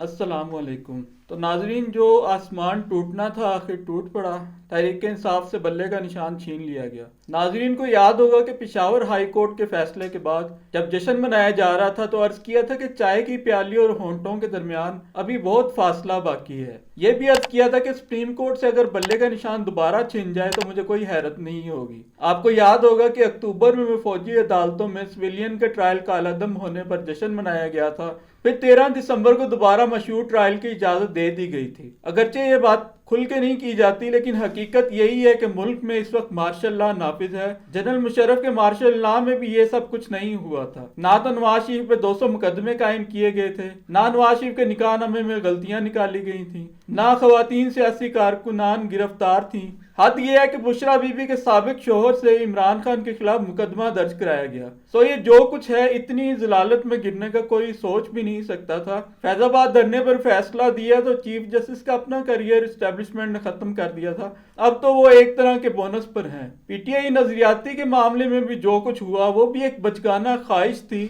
السلام علیکم۔ تو ناظرین، جو آسمان ٹوٹنا تھا آخر ٹوٹ پڑا، تحریک انصاف سے بلے کا نشان چھین لیا گیا۔ ناظرین کو یاد ہوگا کہ پشاور ہائی کورٹ کے فیصلے کے بعد جب جشن منایا جا رہا تھا تو عرض کیا تھا کہ چائے کی پیالی اور ہونٹوں کے درمیان ابھی بہت فاصلہ باقی ہے۔ یہ بھی عرض کیا تھا کہ سپریم کورٹ سے اگر بلے کا نشان دوبارہ چھن جائے تو مجھے کوئی حیرت نہیں ہوگی۔ آپ کو یاد ہوگا کہ اکتوبر میں فوجی عدالتوں میں سویلین کے ٹرائل کالعدم ہونے پر جشن منایا گیا تھا، پھر 13 دسمبر کو دوبارہ مشروع ٹرائل کی اجازت دے دی گئی تھی۔ اگرچہ یہ بات کھل کے نہیں کی جاتی، لیکن حقیقت یہی ہے کہ ملک میں اس وقت مارشل لا نافذ ہے۔ جنرل مشرف کے مارشل لا میں بھی یہ سب کچھ نہیں ہوا تھا۔ نہ تو نواز شریف پہ 200 مقدمے قائم کیے گئے تھے، نہ نواز شریف کے نکاح نامے میں غلطیاں نکالی گئی تھیں، نہ خواتین سیاسی کارکنان گرفتار تھیں۔ حد یہ ہے کہ بشرا بی بی کے سابق شوہر سے عمران خان کے خلاف مقدمہ درج کرایا گیا۔ یہ جو کچھ ہے، اتنی ضلالت میں گرنے کا کوئی سوچ بھی نہیں سکتا تھا۔ فیض آباد دھرنے پر فیصلہ دیا تو چیف جسٹس کا اپنا کیریئر اسٹیبلشمنٹ نے ختم کر دیا تھا، اب تو وہ ایک طرح کے بونس پر ہیں۔ پی ٹی آئی نظریاتی کے معاملے میں بھی جو کچھ ہوا وہ بھی ایک بچگانہ خواہش تھی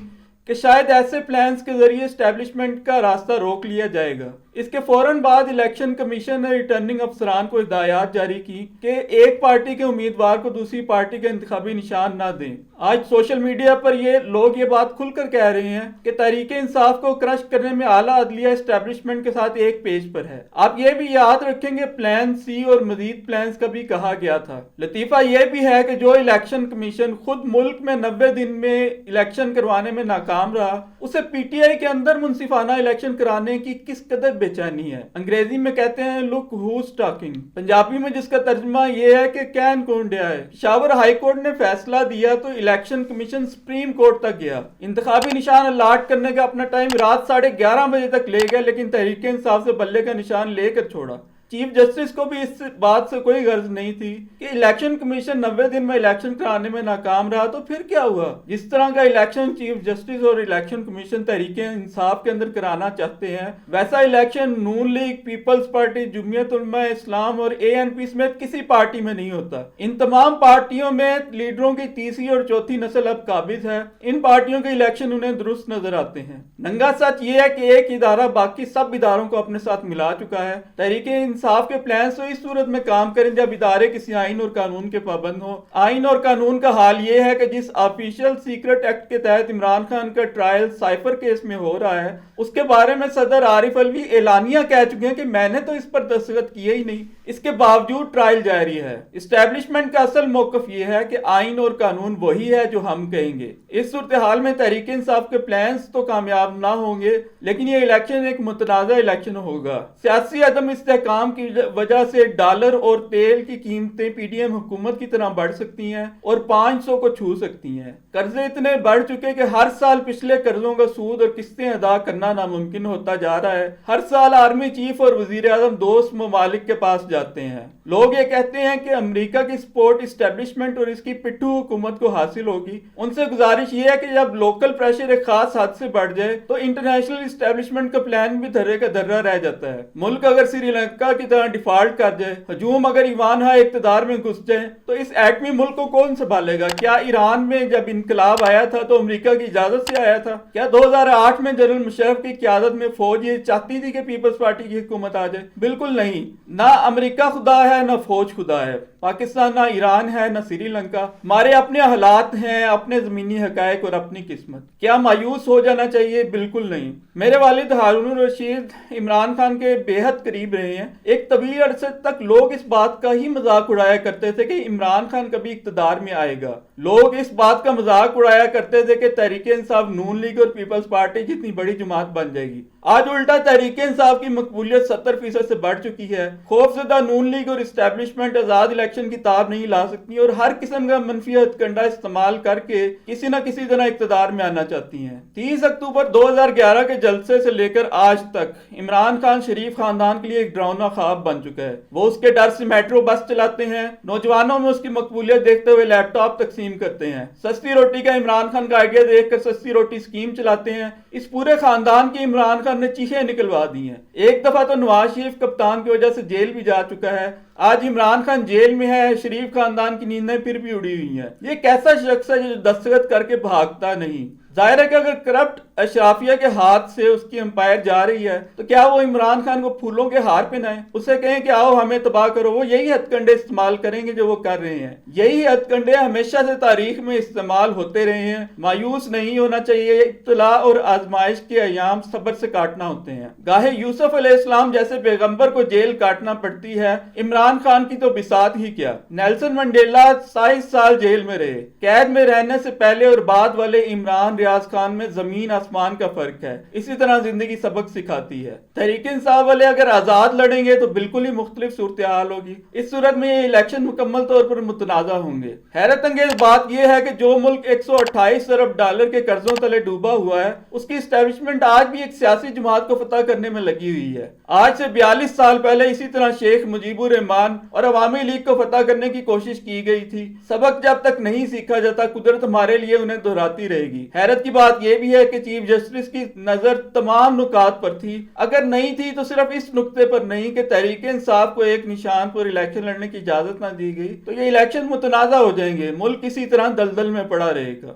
کہ شاید ایسے پلانز کے ذریعے اسٹیبلشمنٹ کا راستہ روک لیا جائے گا۔ اس کے فوراً بعد الیکشن کمیشن نے ریٹرننگ افسران کو ہدایات جاری کی کہ ایک پارٹی کے امیدوار کو دوسری پارٹی کے انتخابی نشان نہ دیں۔ آج سوشل میڈیا پر لوگ یہ بات کھل کر کہہ رہے ہیں کہ تحریک انصاف کو کرش کرنے میں اعلیٰ عدلیہ اسٹیبلشمنٹ کے ساتھ ایک پیج پر ہے۔ آپ یہ بھی یاد رکھیں گے پلان سی اور مزید پلانز کا بھی کہا گیا تھا۔ لطیفہ یہ بھی ہے کہ جو الیکشن کمیشن خود ملک میں 90 دن میں الیکشن کروانے میں ناکام رہا، اسے پی ٹی آئی کے اندر منصفانہ الیکشن کرانے کی کس قدر بے چینی ہے۔ انگریزی میں کہتے ہیں لک ہوز ٹاکنگ، پنجابی میں جس کا ترجمہ یہ ہے کہ کین کون ڈیا ہے۔ پشاور ہائی کورٹ نے فیصلہ دیا تو الیکشن کمیشن سپریم کورٹ تک گیا، انتخابی نشان الاٹ کرنے کا اپنا ٹائم رات 11:30 بجے تک لے گیا، لیکن تحریک انصاف سے بلے کا نشان لے کر چھوڑا۔ چیف جسٹس کو بھی اس بات سے کوئی غرض نہیں تھی کہ الیکشن کمیشن 90 دن میں الیکشن کرانے میں ناکام رہا تو پھر کیا ہوا۔ جس طرح کا الیکشن چیف جسٹس اور الیکشن کمیشن تحریک انصاف کے اندر کرانا چاہتے ہیں، ویسا الیکشن نون لیگ، پیپلز پارٹی، جمعیت علماء اسلام اور اے این پی سمیت کسی پارٹی میں نہیں ہوتا۔ ان تمام پارٹیوں میں لیڈروں کی تیسری اور چوتھی نسل اب قابض ہے، ان پارٹیوں کے الیکشن انہیں درست نظر آتے ہیں۔ ننگا سچ یہ ہے کہ ایک ادارہ باقی سب اداروں کو اپنے ساتھ ملا چکا ہے۔ تحریک انصاف کے پلانز تو اس صورت میں کام کریں جب ادارے کسی آئین اور قانون کے پابند ہوں۔ آئین اور قانون کا حال یہ ہے کہ جس آفیشل سیکرٹ ایکٹ کے تحت عمران خان کا ٹرائل سائفر کیس میں ہو رہا ہے، اس کے بارے میں صدر عارف الوی اعلانیہ کہہ چکے ہیں کہ میں نے تو اس پر دستخط کیے ہی نہیں، اس کے باوجود ٹرائل جاری ہے۔ اسٹیبلشمنٹ کا اصل موقف یہ ہے کہ آئین اور قانون وہی ہے جو ہم کہیں گے۔ اس صورتحال میں تحریک انصاف کے پلانز تو کامیاب نہ ہوں گے، لیکن یہ الیکشن ایک متنازع الیکشن ہوگا۔ سیاسی عدم استحکام کی وجہ سے ڈالر اور تیل کی قیمتیں پی ڈی ایم حکومت کی طرح بڑھ سکتی ہیں اور 500 کو چھو سکتی ہیں۔ قرضے اتنے بڑھ چکے کہ ہر سال پچھلے قرضوں کا سود اور قسطیں ادا کرنا ناممکن ہوتا جا رہا ہے۔ ہر سال آرمی چیف اور وزیر اعظم دوست ممالک کے پاس جاتے ہیں۔ لوگ یہ کہتے ہیں کہ امریکہ کی سپورٹ اسٹیبلشمنٹ اور اس کی پٹھو حکومت کو حاصل ہوگی۔ ان سے گزارش یہ ہے کہ جب لوکل پریشر ایک خاص حد سے بڑھ جائے تو انٹرنیشنل اسٹیبلشمنٹ کا پلان بھی دھرے کا دھرا رہ جاتا ہے۔ ملک اگر سری لنکا کی طرح ڈیفالٹ کر جائے، ہجوم اگر ایوان ہائے اقتدار میں گھس جائے تو اس ایٹمی ملک کو کون سنبھالے گا؟ کیا ایران میں جب انقلاب آیا تھا تو امریکہ کی اجازت سے آیا تھا؟ کیا 2008 میں جنرل مشرف کی قیادت میں فوج یہ چاہتی تھی کہ پیپلز پارٹی کی حکومت آ جائے؟ بالکل نہیں۔ نہ امریکہ خدا ہے، نہ فوج خدا ہے۔ پاکستان نہ ایران ہے، نہ سری لنکا۔ ہمارے اپنے حالات ہیں، اپنے زمینی حقائق اور اپنی قسمت۔ کیا مایوس ہو جانا چاہیے؟ بالکل نہیں۔ میرے والد ہارون الرشید عمران خان کے بے حد قریب رہے ہیں۔ ایک طویل عرصے تک لوگ اس بات کا ہی مذاق اڑایا کرتے تھے کہ عمران خان کبھی اقتدار میں آئے گا۔ لوگ اس بات کا مذاق اڑایا کرتے تھے کہ تحریک انصاف نون لیگ اور پیپلز پارٹی جتنی بڑی جماعت بن جائے گی۔ آج الٹا تحریک انصاف کی مقبولیت 70% سے بڑھ چکی ہے۔ خوفزدہ نون لیگ اور اسٹیبلشمنٹ آزاد الیکشن کی تاب نہیں لا سکتی اور ہر قسم کا منفی ہتھ کنڈا استعمال کر کے کسی نہ کسی طرح اقتدار میں آنا چاہتی ہیں۔ 30 اکتوبر 2011 کے جلسے سے لے کر آج تک عمران خان شریف خاندان کے لیے ایک ڈراؤنا خواب بن چکا ہے۔ وہ اس کے ڈر سے میٹرو بس چلاتے ہیں، نوجوانوں میں اس کی مقبولیت دیکھتے ہوئے لیپ ٹاپ تقسیم کرتے ہیں، سستی روٹی کا عمران خان کا آئیڈیا دیکھ کر سستی روٹی اسکیم چلاتے ہیں۔ اس پورے خاندان کی عمران خان نے چیخیں نکلوا دی ہیں۔ ایک دفعہ تو نواز شریف کپتان کی وجہ سے جیل بھی جا چکا ہے، آج عمران خان جیل میں ہے، شریف خاندان کی نیندیں پھر بھی اڑی ہوئی ہیں۔ یہ کیسا شخص ہے جو دستخط کر کے بھاگتا نہیں؟ ظاہر ہے کہ اگر کرپٹ اشرافیہ کے ہاتھ سے اس کی امپائر جا رہی ہے تو کیا وہ عمران خان کو پھولوں کے ہار پہنائیں، اسے کہیں کہ آؤ ہمیں تباہ کرو؟ وہ یہی ہتھ کنڈے استعمال کریں گے جو وہ کر رہے ہیں. یہی ہتھ کنڈے ہمیشہ سے تاریخ میں استعمال ہوتے رہے ہیں. مایوس نہیں ہونا چاہیے. ابتلا اور آزمائش کے ایام صبر سے کاٹنا ہوتے ہیں. گاہے یوسف علیہ السلام جیسے پیغمبر کو جیل کاٹنا پڑتی ہے، عمران خان کی تو بساط ہی کیا. نیلسن منڈیلا 27 سال جیل میں رہے. قید میں رہنے سے پہلے اور بعد والے عمران ریاض خان میں زمین آسمان کا فرق ہے. اسی طرح زندگی سبق سکھاتی ہے. تحریک انصاف والے اگر آزاد لڑیں گے تو بالکل ہی مختلف صورتحال ہوگی. اس صورت میں یہ الیکشن مکمل طور پر متنازع ہوں گے. حیرت انگیز بات یہ ہے کہ جو ملک 128 ارب ڈالر کے قرضوں تلے ڈوبا ہوا ہے، اس کی اسٹیبلشمنٹ آج بھی ایک سیاسی جماعت کو فتح کرنے میں لگی ہوئی ہے. آج سے 42 سال پہلے اسی طرح شیخ مجیب الرحمان اور عوامی لیگ کو فتح کرنے کی کوشش کی گئی تھی. سبق جب تک نہیں سیکھا جاتا قدرت ہمارے لیے انہیں دہراتی رہے گی. حیرت کی بات یہ بھی ہے کہ چیف جسٹس کی نظر تمام نکات پر تھی. اگر نہیں تھی تو صرف اس نقطے پر نہیں کہ تحریک انصاف کو ایک نشان پر الیکشن لڑنے کی اجازت نہ دی گئی تو یہ الیکشن متنازع ہو جائیں گے. ملک اسی طرح دلدل میں پڑا رہے گا.